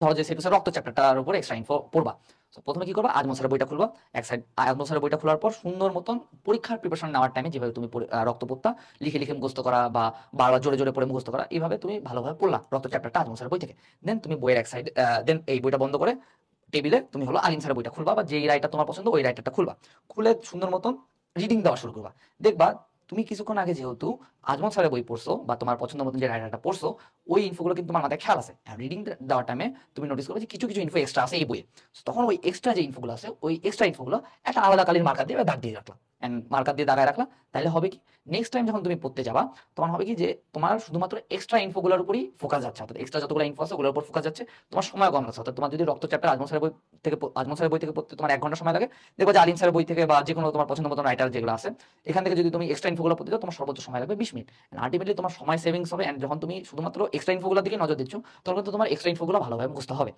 ধরো যে সেটুসের রক্ত চ্যাপ্টারটার উপরে এক্সট্রা ইনফো পড়বা। তো প্রথমে কি করবা, আজমল স্যারের বইটা খুলবা। এক সাইড আজমল স্যারের বইটা খোলার পর সুন্দর মতন পরীক্ষার প্রিপারেশন নেওয়ার টাইমে যেভাবে তুমি রক্ত পড়তা, লিখে লিখে মুখস্থ করা বা বারবার জোরে জোরে পড়ে মুখস্থ করা, এইভাবে তুমি ভালোভাবে পড়লা রক্ত চ্যাপ্টারটা আজমল স্যারের বই থেকে। দেন তুমি বইয়ের এক সাইড, দেন এই বইটা বন্ধ করে টেবিলে তুমি হলো আলিম স্যারের বইটা খুলবা, বা যেই রাইটার তোমার পছন্দ ওই রাইটারটা খুলবা। খুলে সুন্দর মতন রিডিং দেওয়া শুরু করবা। দেখবা তুমি কিছুক্ষণ আগে যেহেতু আজমল স্যারের বই পড়ছো বা তোমার পছন্দ মতন যে রাইটারটা পড়ছো, ওই ইনফোগুলো কিন্তু তোমার মাথায় খেয়াল আছে। রিডিং দেওয়ার টাইমে তুমি নোটিস করবে যে কিছু কিছু ইনফো এক্সট্রা আছে এই বইয়ে। তখন ওই এক্সট্রা যে ইনফোগুলো আছে, ওই এক্সট্রা ইনফোগুলো একটা আলাদা কালির মার্কার দিয়ে বা দাগ দিয়ে রাখলাম, এন্ড মার্কার দিয়ে দাগায় রাখলা। তাহলে হবে কি, নেক্সট টাইম যখন তুমি পড়তে যাবা, তখন হবে কি যে তোমার শুধুমাত্র এক্সট্রা ইনফোগুলোর উপরই ফোকাস যাচ্ছে, অর্থাৎ এক্সট্রা যতগুলো ইনফো আছে ওগুলোর উপর ফোকাস যাচ্ছে, তোমার সময় কম লাগছে। অর্থাৎ তোমার যদি রক্ত চ্যাপ্টার আজমল স্যারের বই থেকে পড়তে তোমার 1 ঘন্টা সময় লাগে, দেখো যে আলিম স্যারের বই থেকে বা যে কোনো তোমার পছন্দ মতো রাইটার যেগুলো আছে, এখান থেকে যদি তুমি এক্সট্রা ইনফোগুলো পড়তে যাও, তোমার সর্বোচ্চ সময় লাগবে 20 মিনিট। আলটিমেটলি তোমার সময় সেভিংস হবে, এন্ড যখন তুমি শুধুমাত্র এক্সট্রা ইনফোগুলোর দিকে নজর দিচ্ছ, তখন কিন্তু তোমার এক্সট্রা ইনফোগুলো ভালোভাবে বুঝতে হবে।